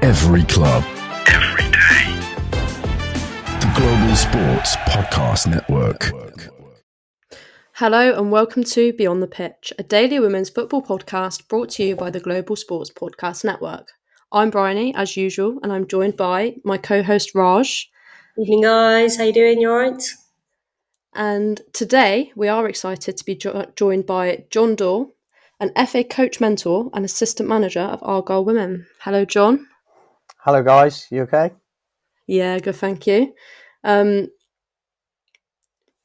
Every club. Every day. The Global Sports Podcast Network. Hello and welcome to Beyond the Pitch, a daily women's football podcast brought to you by the Global Sports Podcast Network. I'm Briony, as usual, and I'm joined by my co-host Raj. Evening, guys. How you doing? You alright? And today we are excited to be joined by Jon Dawe, an FA coach mentor and assistant manager of Argyle Women. Hello, Jon. Hello, guys. You okay? Yeah, good, thank you. Really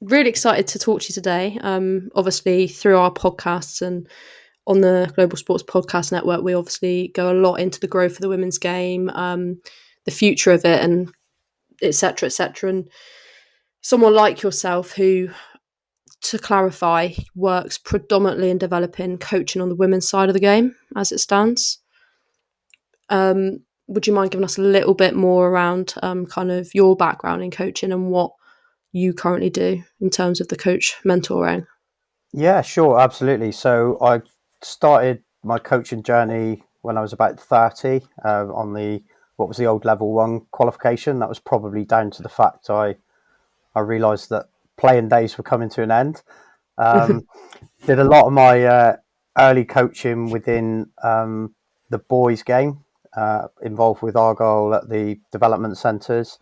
excited to talk to you today. Obviously, through our podcasts and on the Global Sports Podcast Network, we obviously go a lot into the growth of the women's game, the future of it, and etc., etc. And someone like yourself who, to clarify, works predominantly in developing coaching on the women's side of the game as it stands. Would you mind giving us a little bit more around kind of your background in coaching and what you currently do in terms of the coach mentoring? Yeah, sure, absolutely. So I started my coaching journey when I was about 30 on what was the old level 1 qualification. That was probably down to the fact I realised that playing days were coming to an end. Did a lot of my early coaching within the boys' game, involved with Argyle at the development centres.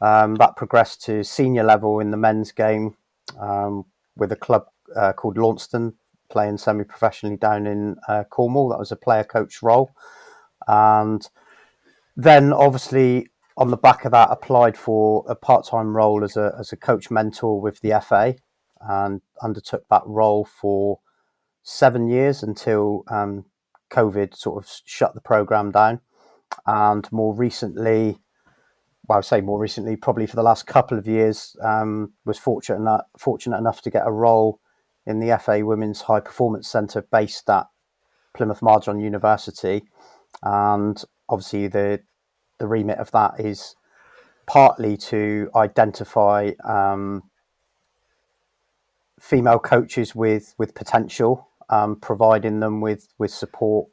That progressed to senior level in the men's game with a club called Launceston, playing semi-professionally down in Cornwall. That was a player coach role. And then obviously on the back of that applied for a part-time role as a coach mentor with the FA and undertook that role for 7 years until COVID sort of shut the programme down. And more recently, probably for the last couple of years, was fortunate enough to get a role in the FA Women's High Performance Centre based at Plymouth Marjon University. And obviously the remit of that is partly to identify female coaches with potential, providing them with So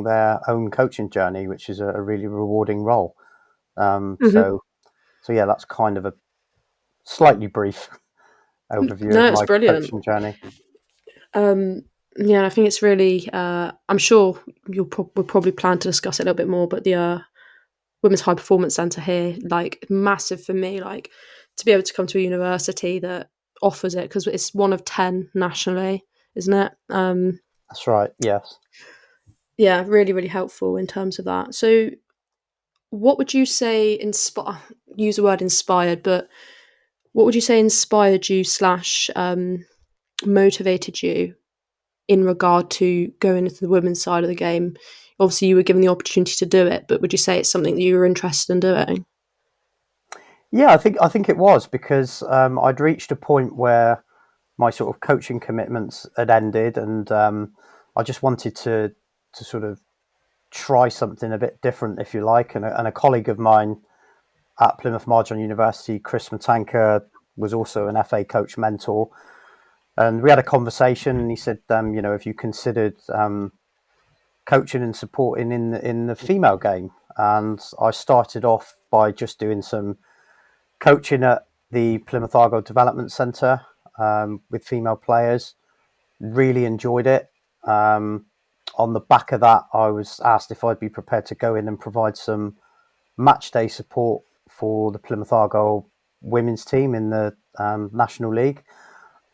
their own coaching journey, which is a really rewarding role. So yeah, that's kind of a slightly brief overview of my coaching journey. Yeah, I think it's really, I'm sure we'll probably plan to discuss it a little bit more, but the Women's High Performance Centre here, like, massive for me, like, to be able to come to a university that offers it, because it's one of 10 nationally, isn't it? That's right, yes. Yeah, really, really helpful in terms of that. So what would you say use the word inspired, but what would you say inspired you / motivated you in regard to going into the women's side of the game? Obviously, you were given the opportunity to do it, but would you say it's something that you were interested in doing? Yeah, I think it was, because I'd reached a point where my sort of coaching commitments had ended, and I just wanted to sort of try something a bit different, if you like. And a colleague of mine at Plymouth Marjon University, Chris Matanka, was also an FA coach mentor. And we had a conversation, and he said, have you considered coaching and supporting in the female game? And I started off by just doing some coaching at the Plymouth Argyle Development Centre with female players. Really enjoyed it. On the back of that, I was asked if I'd be prepared to go in and provide some match day support for the Plymouth Argyle women's team in the National League,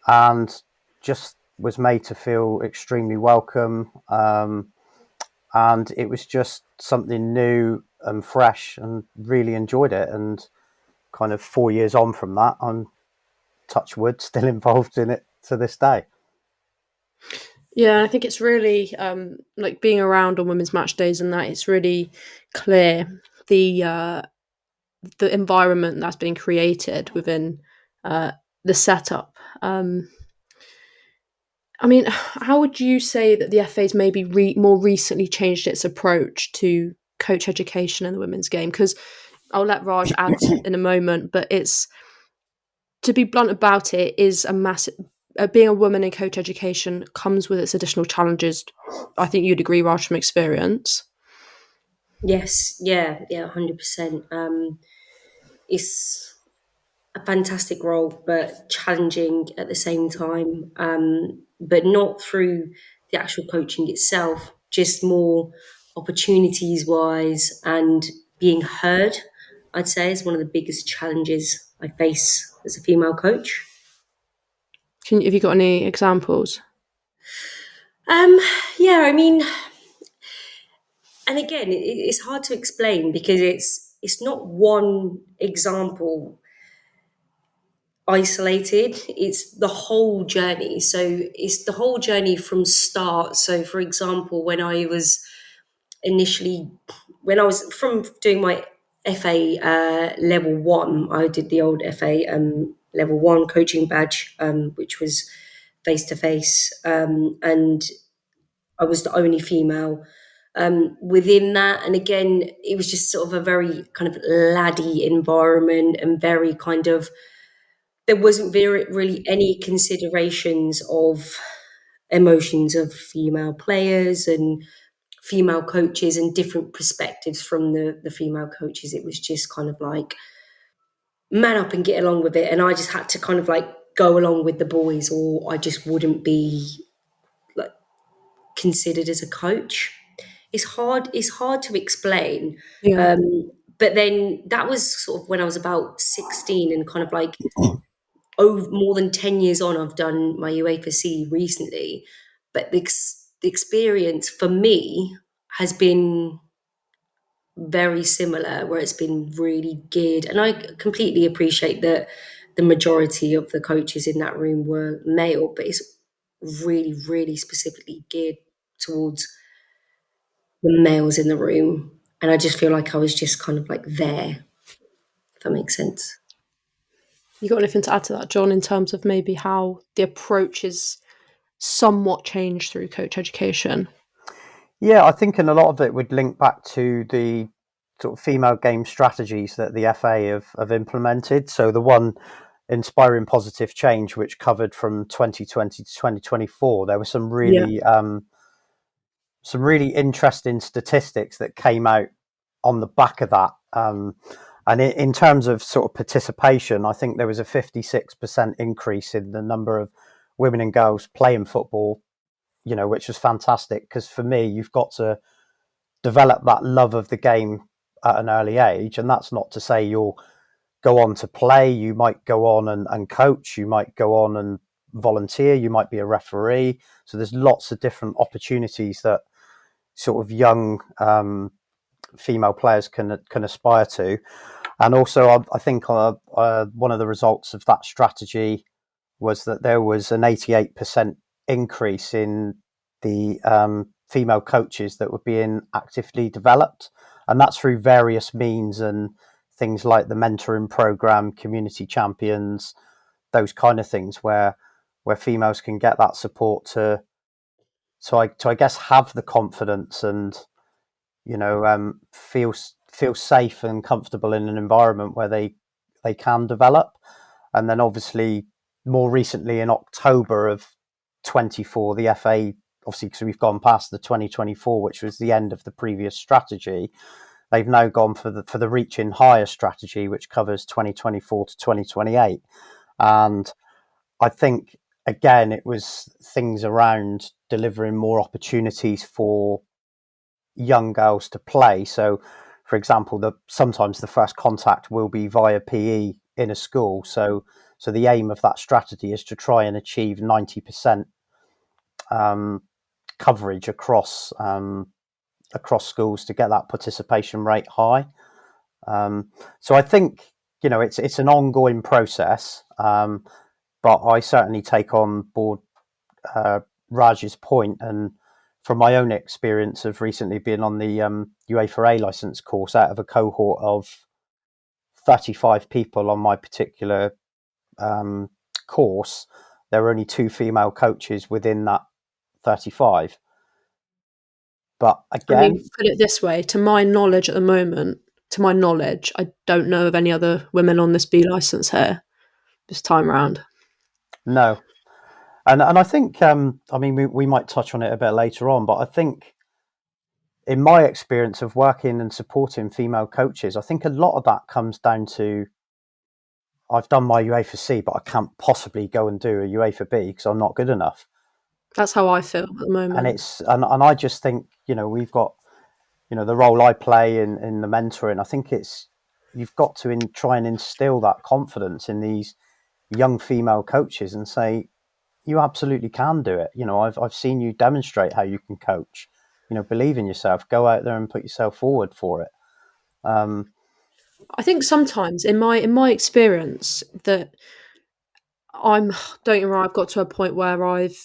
and just was made to feel extremely welcome. And it was just something new and fresh, and really enjoyed it. And kind of 4 years on from that, I'm, touch wood, still involved in it to this day. Yeah, I think it's really like being around on women's match days and that, it's really clear the environment that's being created within the setup. I mean, how would you say that the FA's maybe more recently changed its approach to coach education in the women's game? Because I'll let Raj add in a moment, but it's, to be blunt about it, is a massive... being a woman in coach education comes with its additional challenges. I think you'd agree, Raj, from experience. Yes, yeah, 100%. It's a fantastic role, but challenging at the same time. But not through the actual coaching itself, just more opportunities wise and being heard. I'd say is one of the biggest challenges I face as a female coach. Have you got any examples? Um, yeah, I mean, and again, it's hard to explain because it's not one example isolated. It's the whole journey. So it's the whole journey from start. So, for example, initially when I was from doing my FA level one, I did the old FA level one coaching badge, which was face to face, and I was the only female within that. And again, it was just sort of a very kind of laddie environment and very kind of, there wasn't really any considerations of emotions of female players and female coaches and different perspectives from the female coaches. It was just kind of like man up and get along with it. And I just had to kind of like go along with the boys, or I just wouldn't be like considered as a coach. It's hard to explain. Yeah. But then that was sort of when I was about 16, and kind of like over more than 10 years on, I've done my UEFA C recently. But the experience for me has been very similar, where it's been really geared. And I completely appreciate that the majority of the coaches in that room were male, but it's really, really specifically geared towards the males in the room. And I just feel like I was just kind of like there, if that makes sense. You got anything to add to that, John, in terms of maybe how the approach is somewhat changed through coach education? Yeah, I think, and a lot of it would link back to the sort of female game strategies that the FA have implemented. So the one inspiring positive change, which covered from 2020 to 2024, there were some Yeah. really interesting statistics that came out on the back of that. And in terms of sort of participation, I think there was a 56% increase in the number of women and girls playing football, which was fantastic. Because for me, you've got to develop that love of the game at an early age. And that's not to say you'll go on to play. You might go on and coach. You might go on and volunteer. You might be a referee. So there's lots of different opportunities that sort of young female players can aspire to. And also, I think one of the results of that strategy was that there was an 88% increase in the female coaches that were being actively developed. And that's through various means and things like the mentoring program, community champions, those kind of things where females can get that support to I guess have the confidence and feel safe and comfortable in an environment where they can develop. And then obviously more recently in October of 24, the FA, obviously because we've gone past the 2024, which was the end of the previous strategy, they've now gone for the reaching higher strategy, which covers 2024 to 2028. And I think again it was things around delivering more opportunities for young girls to play. So for example, sometimes the first contact will be via PE in a school. So the aim of that strategy is to try and achieve 90% coverage across schools to get that participation rate high. So I think it's an ongoing process, but I certainly take on board Raj's point, and from my own experience of recently being on the UEFA A license course, out of a cohort of 35 people on my particular course, there were only 2 female coaches within that 35. But I again, mean, put it this way, to my knowledge at the moment, I don't know of any other women on this B licence here this time round. no. And I think, I mean, we might touch on it a bit later on, but I think in my experience of working and supporting female coaches, I think a lot of that comes down to, I've done my UEFA C, but I can't possibly go and do a UEFA B because I'm not good enough. That's how I feel at the moment. And I just think, we've got, the role I play in the mentoring. I think you've got to try and instill that confidence in these young female coaches and say, you absolutely can do it. I've seen you demonstrate how you can coach. Believe in yourself. Go out there and put yourself forward for it. I think sometimes in my experience that don't get me wrong, I've got to a point where I've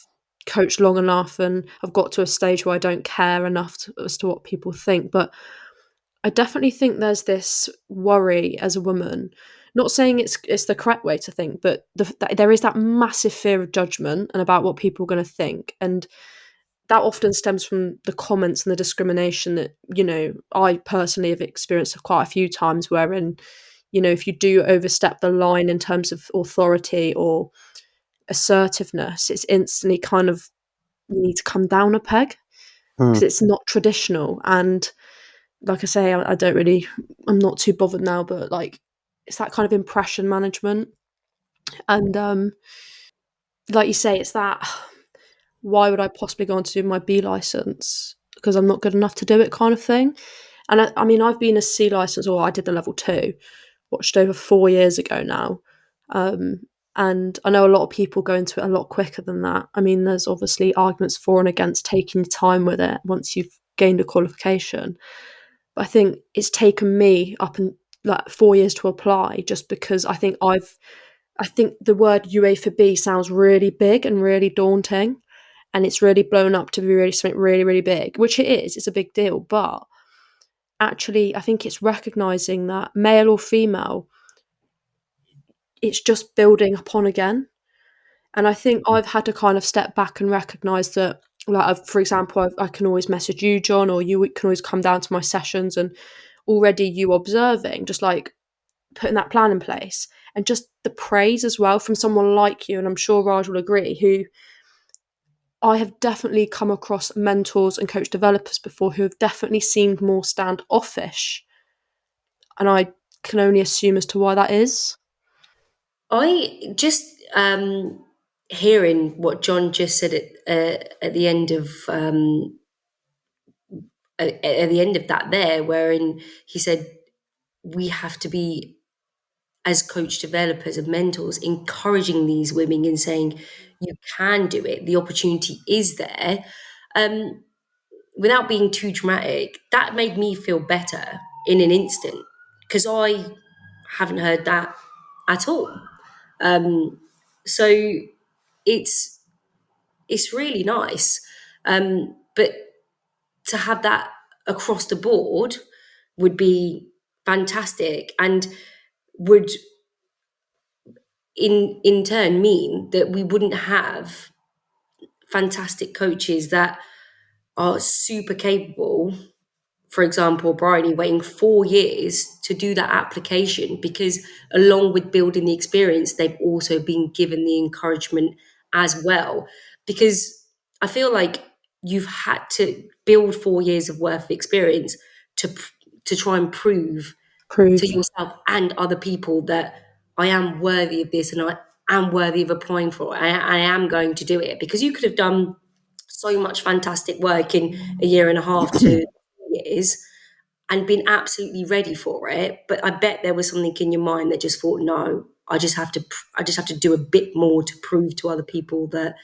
coached long enough and I've got to a stage where I don't care enough as to what people think. But I definitely think there's this worry as a woman. Not saying it's the correct way to think, but there is that massive fear of judgment and about what people are going to think, and that often stems from the comments and the discrimination that I personally have experienced quite a few times. Wherein, if you do overstep the line in terms of authority or assertiveness, it's instantly kind of, you need to come down a peg because it's not traditional. And like I say, I'm not too bothered now, but like, it's that kind of impression management. And like you say, it's that, why would I possibly go on to do my B license because I'm not good enough to do it kind of thing. And I mean, I've been a C license, or I did the level 2, watched over 4 years ago now. And I know a lot of people go into it a lot quicker than that. I mean, there's obviously arguments for and against taking time with it once you've gained a qualification. But I think it's taken me up and like 4 years to apply, just because I think the word UEFA B sounds really big and really daunting, and it's really blown up to be really something really, really big, which it is. It's a big deal, but actually, I think it's recognising that male or female, it's just building upon again. And I think I've had to kind of step back and recognise that, like, for example, I can always message you, John, or you can always come down to my sessions, and already you observing, just like putting that plan in place, and just the praise as well from someone like you, and I'm sure Raj will agree, who I have definitely come across mentors and coach developers before who have definitely seemed more standoffish, and I can only assume as to why that is. I just hearing what John just said at the end of at the end of that there, wherein he said we have to be, as coach developers and mentors, encouraging these women and saying you can do it. The opportunity is there. Without being too dramatic, that made me feel better in an instant because I haven't heard that at all. So it's really nice, but to have that across the board would be fantastic, and would in turn mean that we wouldn't have fantastic coaches that are super capable. For example, Briony waiting 4 years to do that application because along with building the experience, they've also been given the encouragement as well. Because I feel like you've had to build 4 years of worth of experience to try and prove to yourself and other people that I am worthy of this and I am worthy of applying for it. I am going to do it, because you could have done so much fantastic work in a year and a half to years and been absolutely ready for it. But I bet there was something in your mind that just thought, no, I just have to do a bit more to prove to other people that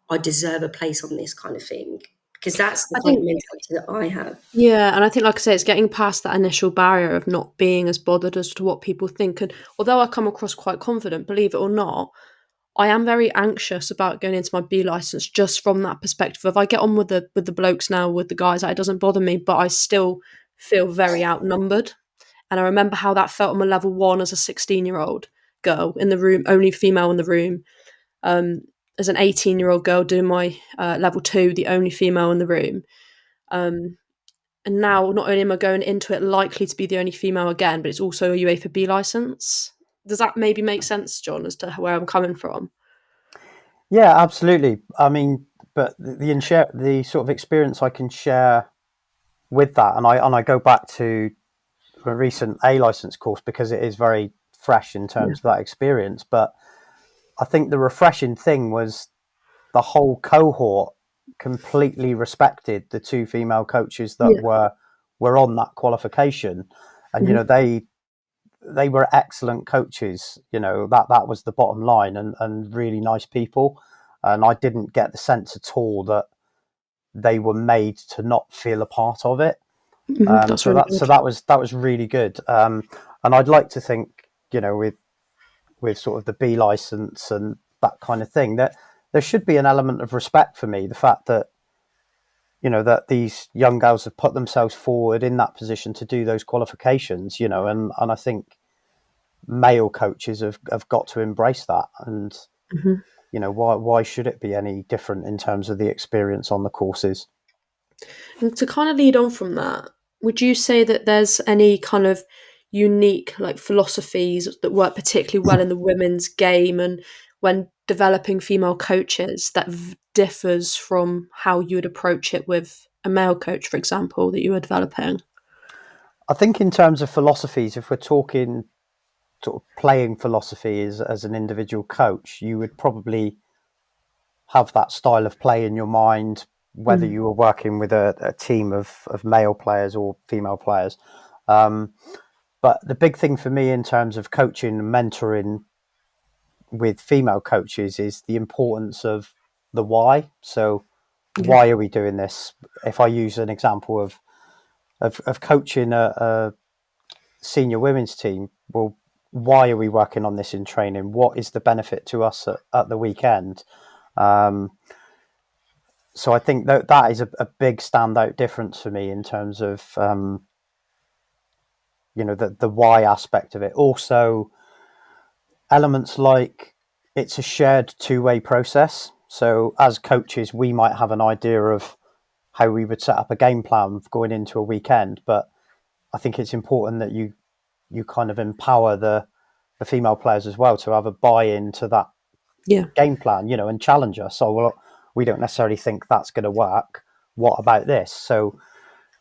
I deserve a place on this kind of thing. Because that's the kind of mentality that I have. Yeah, and I think, like I say, it's getting past that initial barrier of not being as bothered as to what people think. And although I come across quite confident, believe it or not, I am very anxious about going into my B license just from that perspective. If I get on with the blokes now, with the guys, it doesn't bother me, but I still feel very outnumbered. And I remember how that felt on my level 1 as a 16-year-old girl in the room, only female in the room. As an 18-year-old girl doing my level 2, the only female in the room. And now not only am I going into it likely to be the only female again, but it's also a UEFA B license. Does that maybe make sense, John, as to where I'm coming from? Yeah, absolutely. I mean, but the sort of experience I can share with that, and I go back to a recent A license course because it is very fresh in terms of that experience. But I think the refreshing thing was the whole cohort completely respected the two female coaches that were on that qualification, and they were excellent coaches. That was the bottom line, and really nice people. And I didn't get the sense at all that they were made to not feel a part of it. So that was really good. And I'd like to think, with sort of the B license and that kind of thing, that there should be an element of respect for me. The fact that, that these young girls have put themselves forward in that position to do those qualifications, and I think male coaches have got to embrace that. And, why should it be any different in terms of the experience on the courses? And to kind of lead on from that, would you say that there's any kind of unique philosophies that work particularly well in the women's game, and when developing female coaches, that differs from how you would approach it with a male coach, for example, that you were developing? I think in terms of philosophies, if we're talking sort of playing philosophy as an individual coach, you would probably have that style of play in your mind, whether you were working with a team of male players or female players. But the big thing for me in terms of coaching and mentoring with female coaches is the importance of the why. So why are we doing this? If I use an example of coaching a senior women's team, well, why are we working on this in training? What is the benefit to us at the weekend? So I think that is a big standout difference for me in terms of, the why aspect of it. Also, elements like it's a shared two-way process. So as coaches, we might have an idea of how we would set up a game plan going into a weekend, but I think it's important that you kind of empower the female players as well to have a buy-in to that game plan, and challenge us. So, well, we don't necessarily think that's going to work. What about this? So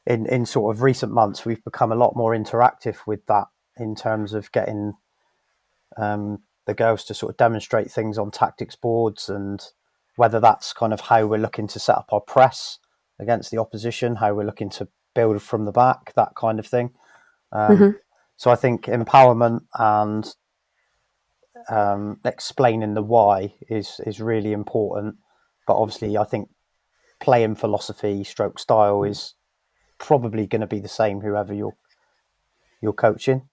in sort of recent months, we've become a lot more interactive with that in terms of getting the girls to sort of demonstrate things on tactics boards, and whether that's kind of how we're looking to set up our press against the opposition, how we're looking to build from the back, that kind of thing. So I think empowerment and explaining the why is really important. But obviously, I think playing philosophy, stroke style is probably going to be the same whoever you're coaching.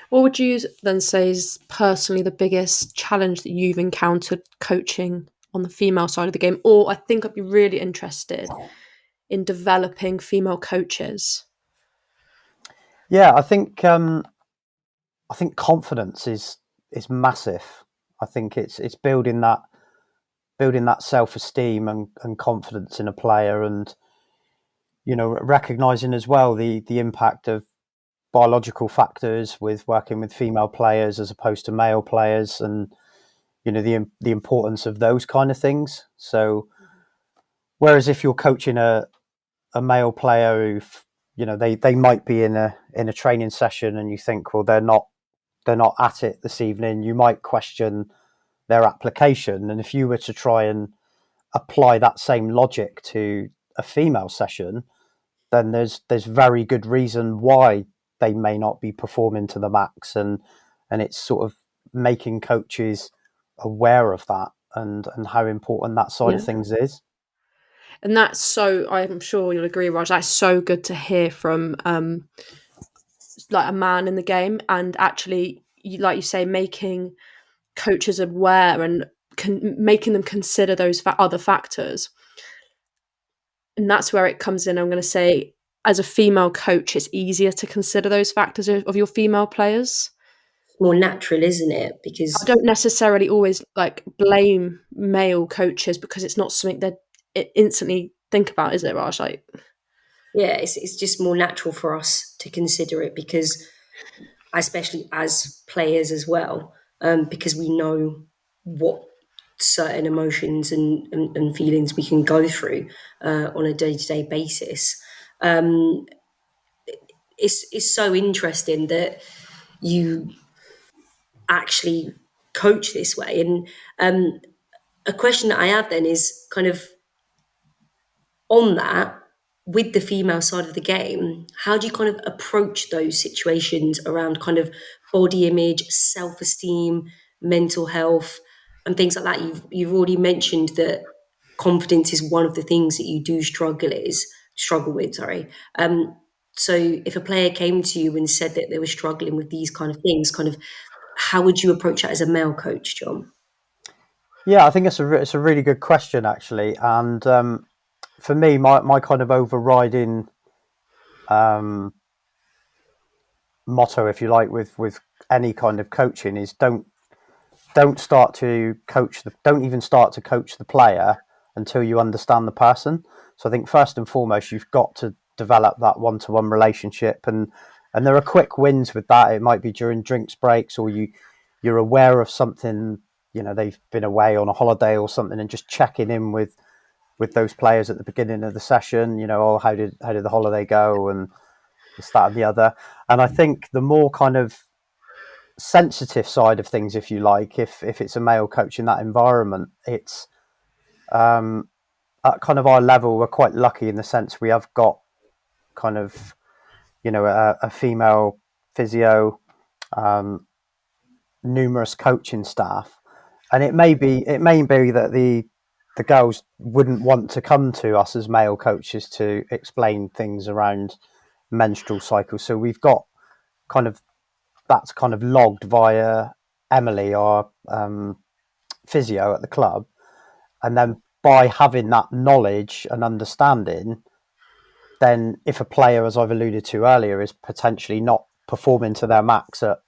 What would you then say is personally the biggest challenge that you've encountered coaching on the female side of the game? Or I think I'd be really interested in developing female coaches. Yeah, I think confidence is massive. I think it's building that self-esteem and confidence in a player, and recognizing as well the impact of biological factors with working with female players as opposed to male players, and the importance of those kind of things. So whereas if you're coaching a male player who they might be in a training session and you think, well, they're not at it this evening, you might question their application. And if you were to try and apply that same logic to a female session, then there's very good reason why they may not be performing to the max, and it's sort of making coaches aware of that and how important that side of things is. And that's so, I'm sure you'll agree, Raj, that's so good to hear from like a man in the game, and actually, like you say, making coaches aware and making them consider those other factors. And that's where it comes in. I'm going to say, as a female coach, it's easier to consider those factors of your female players. More natural, isn't it? Because I don't necessarily always blame male coaches, because it's not something that instantly think about, is it, Raj? Yeah, it's just more natural for us to consider it, because especially as players as well, because we know what certain emotions and feelings we can go through on a day-to-day basis. It's so interesting that you actually coach this way. And a question that I have then is kind of on that, with the female side of the game, how do you kind of approach those situations around kind of body image, self-esteem, mental health, and things like that? You've already mentioned that confidence is one of the things that you do struggle with. Sorry. So if a player came to you and said that they were struggling with these kind of things, kind of how would you approach that as a male coach, Jon? Yeah, I think it's a really good question, actually. And for me, my kind of overriding motto, if you like, with any kind of coaching is don't start to don't even start to coach the player until you understand the person. So I think first and foremost, you've got to develop that one-to-one relationship, and there are quick wins with that. It might be during drinks breaks, or you're aware of something, they've been away on a holiday or something, and just checking in with those players at the beginning of the session. Oh, how did the holiday go, and this, that, and the other. And I think the more kind of sensitive side of things, if you like, if it's a male coach in that environment, it's at kind of our level, we're quite lucky in the sense we have got kind of a female physio, numerous coaching staff, and it may be that the girls wouldn't want to come to us as male coaches to explain things around menstrual cycles. So we've got that's kind of logged via Emily, our physio at the club, and then by having that knowledge and understanding, then if a player, as I've alluded to earlier, is potentially not performing to their max at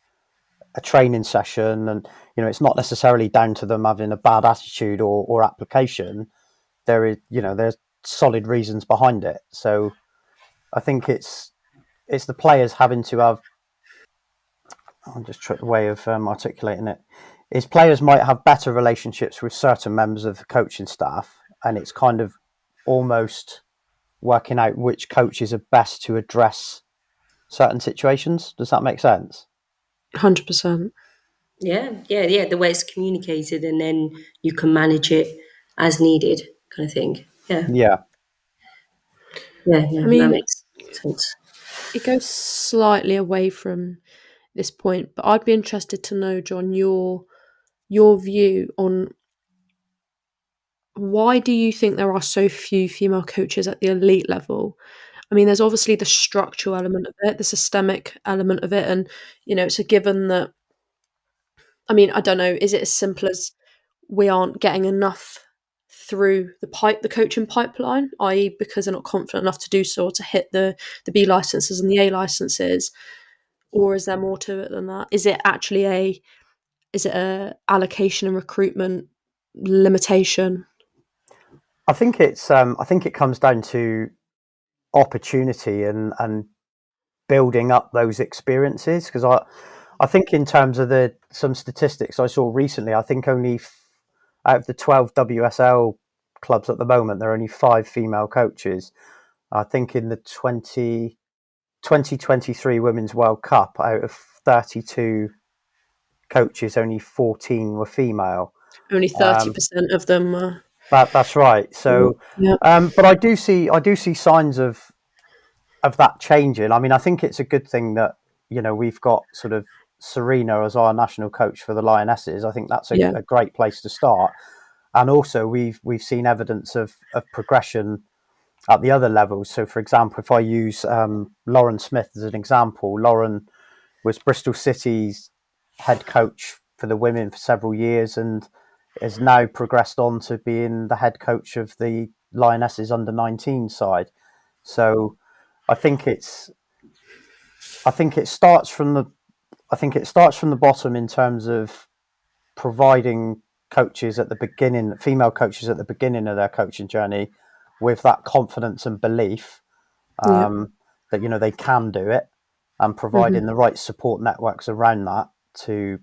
a training session, and it's not necessarily down to them having a bad attitude or application, there's solid reasons behind it. So I think it's the players having to have, I'm just trying a way of articulating it, is players might have better relationships with certain members of the coaching staff, and it's kind of almost working out which coaches are best to address certain situations. Does that make sense? 100%. Yeah. The way it's communicated, and then you can manage it as needed, kind of thing. Yeah. Yeah. I mean, that makes sense. it goes slightly away from this point, but I'd be interested to know, Jon, your view on why do you think there are so few female coaches at the elite level? I mean, there's obviously the structural element of it, the systemic element of it, and it's a given that. I mean, I don't know. Is it as simple as we aren't getting enough through the coaching pipeline, i.e., because they're not confident enough to do so, or to hit the B licenses and the A licenses, or is there more to it than that? Is it actually a allocation and recruitment limitation? I think it's I think it comes down to opportunity and building up those experiences, because I think in terms of some statistics I saw recently, I think only out of the 12 WSL clubs at the moment, there are only 5 female coaches. I think in the 2023 Women's World Cup, out of 32 coaches, only 14 were female. Only 30% of them are. That's right. So, yeah. But I do see signs of that changing. I mean, I think it's a good thing that we've got sort of Serena as our national coach for the Lionesses. I think that's a great place to start. And also, we've seen evidence of progression at the other levels. So, for example, if I use Lauren Smith as an example, Lauren was Bristol City's head coach for the women for several years, and has now progressed on to being the head coach of the Lionesses under-19 side. So I think it starts from the bottom in terms of providing coaches at the beginning, female coaches at the beginning of their coaching journey, with that confidence and belief that they can do it, and providing the right support networks around that to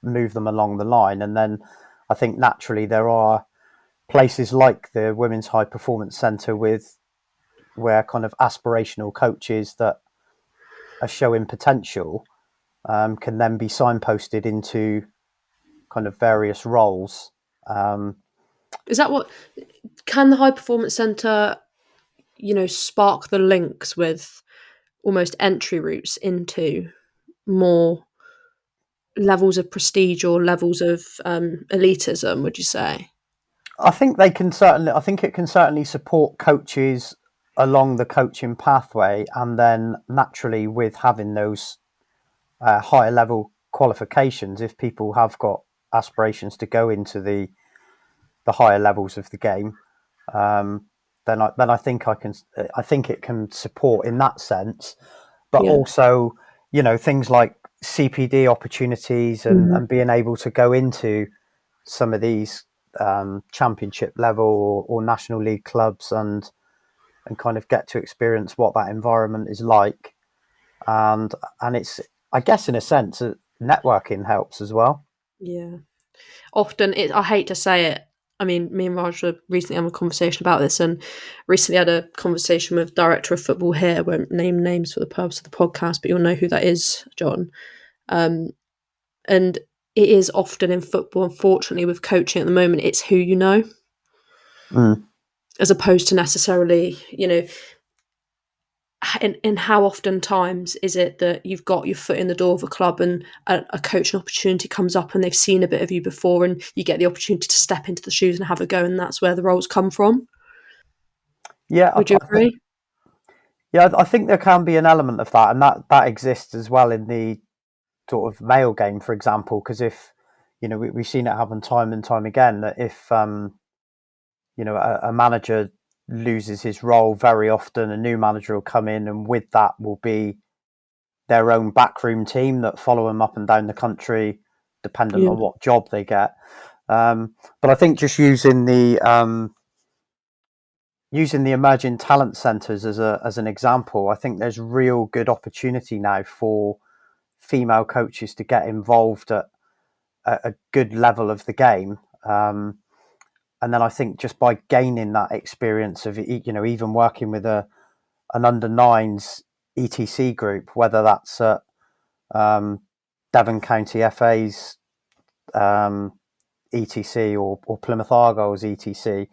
move them along the line. And then I think naturally there are places like the Women's High Performance Centre with where kind of aspirational coaches that are showing potential can then be signposted into kind of various roles. Is that what can the high performance centre, spark the links with almost entry routes into more levels of prestige or levels of elitism, would you say? I think it can certainly support coaches along the coaching pathway, and then naturally with having those higher level qualifications, if people have got aspirations to go into the higher levels of the game, then I think it can support in that sense. But also, things like CPD opportunities and being able to go into some of these championship level or national league clubs and kind of get to experience what that environment is like, and it's, I guess, in a sense, networking helps as well. Yeah. Often, I hate to say it. I mean, me and Raj were recently having a conversation about this, and recently had a conversation with director of football here. I won't name names for the purpose of the podcast, but you'll know who that is, John. And it is often in football, unfortunately, with coaching at the moment, it's who you know, as opposed to necessarily, and how often times is it that you've got your foot in the door of a club and a coaching opportunity comes up and they've seen a bit of you before and you get the opportunity to step into the shoes and have a go, and that's where the roles come from? Yeah, Would you agree? I think there can be an element of that, and that exists as well in the sort of male game, for example, because if we've seen it happen time and time again, that if a manager loses his role, very often a new manager will come in, and with that will be their own backroom team that follow them up and down the country, dependent on what job they get. But I think just using the emerging talent centres as an example, I think there's real good opportunity now for female coaches to get involved at a good level of the game. And then I think just by gaining that experience of, even working with an under nines ETC group, whether that's at Devon County FA's ETC or Plymouth Argyle's ETC,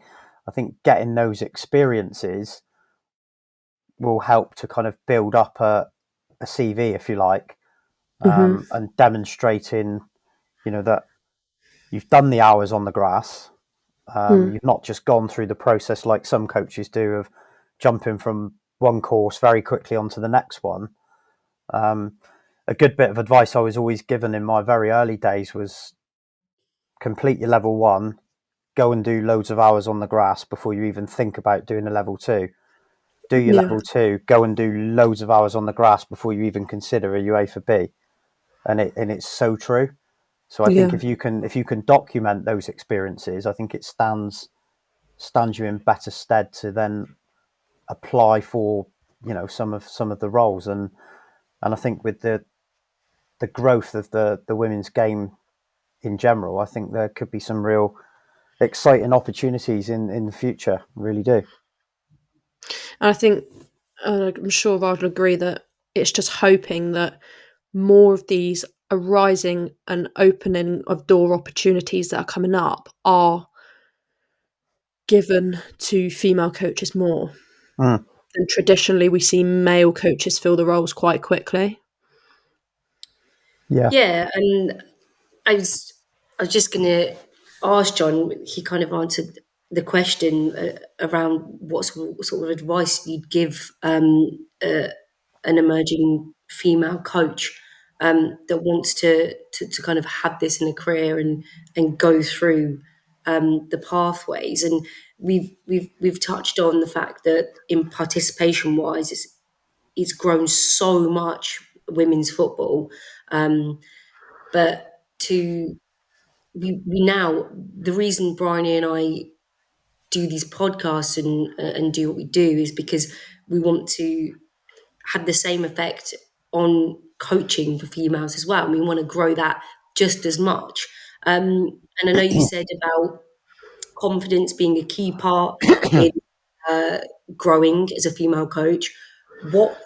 I think getting those experiences will help to kind of build up a CV, if you like, and demonstrating, that you've done the hours on the grass. You've not just gone through the process like some coaches do of jumping from one course very quickly onto the next one. A good bit of advice I was always given in my very early days was complete your level 1, go and do loads of hours on the grass before you even think about doing a level 2. Do your level 2, go and do loads of hours on the grass before you even consider a UA for B. And it's so true. So I think if you can document those experiences, I think it stands you in better stead to then apply for some of the roles. And I think with the growth of the women's game in general, I think there could be some real exciting opportunities in the future. I really do. And I think, I'm sure Raj will agree, that it's just hoping that more of these arising and opening of door opportunities that are coming up are given to female coaches more. And traditionally we see male coaches fill the roles quite quickly. Yeah, and I was just going to ask John. He kind of answered the question around what sort of advice you'd give an emerging female coach that wants to kind of have this in a career and go through the pathways. And we've touched on the fact that in participation wise, it's grown so much, women's football. But we now, the reason Briony and I do these podcasts and do what we do is because we want to have the same effect on coaching for females as well. And we want to grow that just as much. And I know you said about confidence being a key part in growing as a female coach, what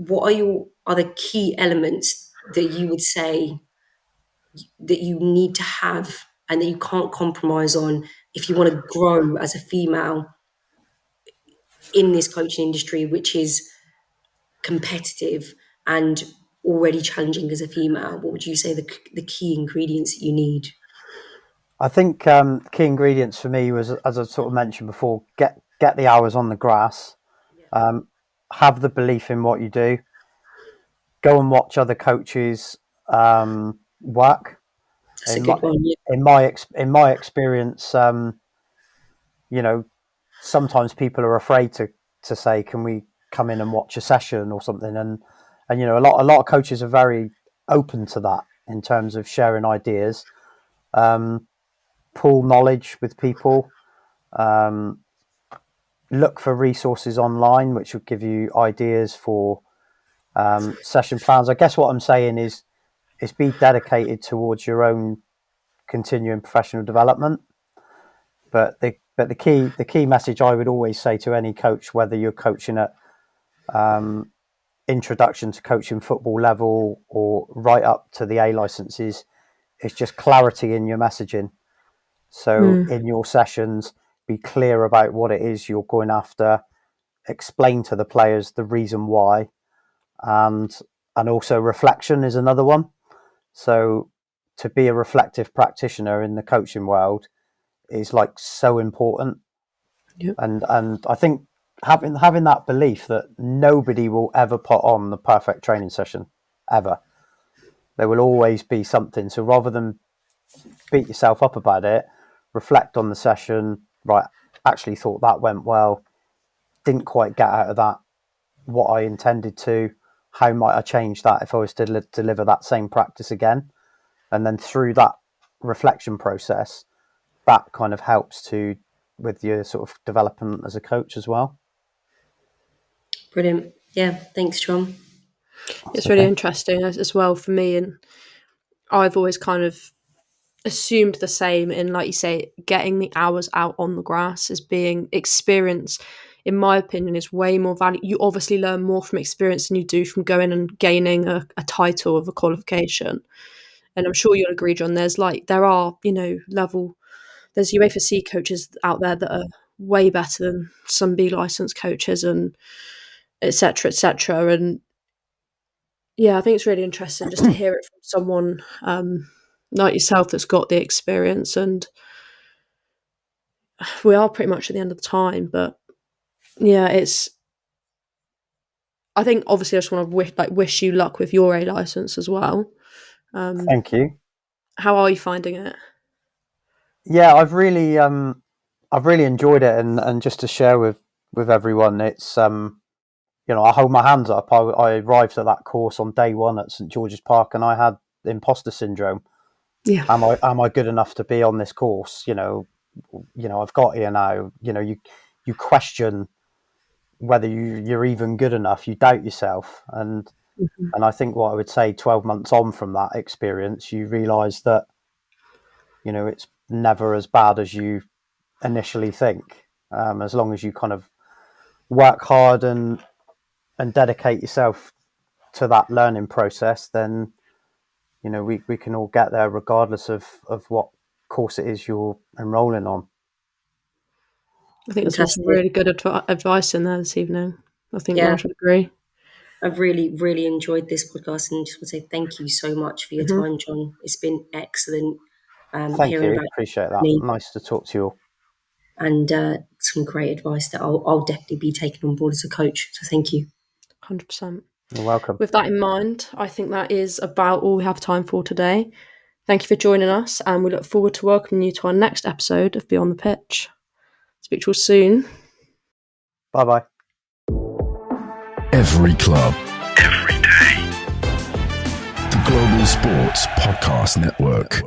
are the key elements that you would say that you need to have and that you can't compromise on if you want to grow as a female in this coaching industry, which is competitive and already challenging as a female? What would you say the key ingredients that you need? I think key ingredients for me was, as I sort of mentioned before, get the hours on the grass, have the belief in what you do, go and watch other coaches work. That's a good one. Yeah. In my experience, you know, sometimes people are afraid to say, "Can we come in and watch a session or something?" And you know, a lot of coaches are very open to that in terms of sharing ideas, pool knowledge with people, look for resources online which will give you ideas for session plans. I guess what I'm saying is be dedicated towards your own continuing professional development. But the key message I would always say to any coach, whether you're coaching at introduction to coaching football level or right up to the A licenses, is just clarity in your messaging. So in your sessions, be clear about what it is you're going after, explain to the players the reason why, and also reflection is another one. So to be a reflective practitioner in the coaching world is like so important. Yep. And I think having that belief that nobody will ever put on the perfect training session ever. There will always be something. So rather than beat yourself up about it, reflect on the session. Right, actually thought that went well. Didn't quite get out of that what I intended to. How might I change that if I was to deliver that same practice again? And then through that reflection process, that kind of helps with your sort of development as a coach as well. Brilliant. Yeah, thanks, Jon. It's really interesting as well for me, and I've always kind of assumed the same in, like you say, getting the hours out on the grass as being experience, in my opinion, is way more valuable. You obviously learn more from experience than you do from going and gaining a title of a qualification. And I'm sure you'll agree, Jon, there's UEFA C coaches out there that are way better than some B licensed coaches, and etc. etc. And yeah, I think it's really interesting just to hear it from someone like yourself that's got the experience. And we are pretty much at the end of the time, but yeah, I think obviously I just want to wish you luck with your A license as well. Thank you. How are you finding it? Yeah, I've really enjoyed it, and just to share with everyone, it's I hold my hands up. I arrived at that course on day one at St George's Park, and I had imposter syndrome. Yeah. Am I good enough to be on this course? I've got here now. You question whether you're even good enough. You doubt yourself, and I think what I would say, 12 months on from that experience, you realise that it's never as bad as you initially think. As long as you kind of work hard and dedicate yourself to that learning process, then we can all get there regardless of what course it is you're enrolling on. I think there's some really good advice in there this evening. I think Raj would agree. I've really, really enjoyed this podcast, and just want to say thank you so much for your time, Jon. It's been excellent. Thank you. Appreciate that. Nice to talk to you all. And some great advice that I'll definitely be taking on board as a coach. So thank you. 100%. You're welcome. With that in mind, I think that is about all we have time for today. Thank you for joining us, and we look forward to welcoming you to our next episode of Beyond the Pitch. Speak to you all soon. Bye-bye. Every club, every day. The Global Sports Podcast Network.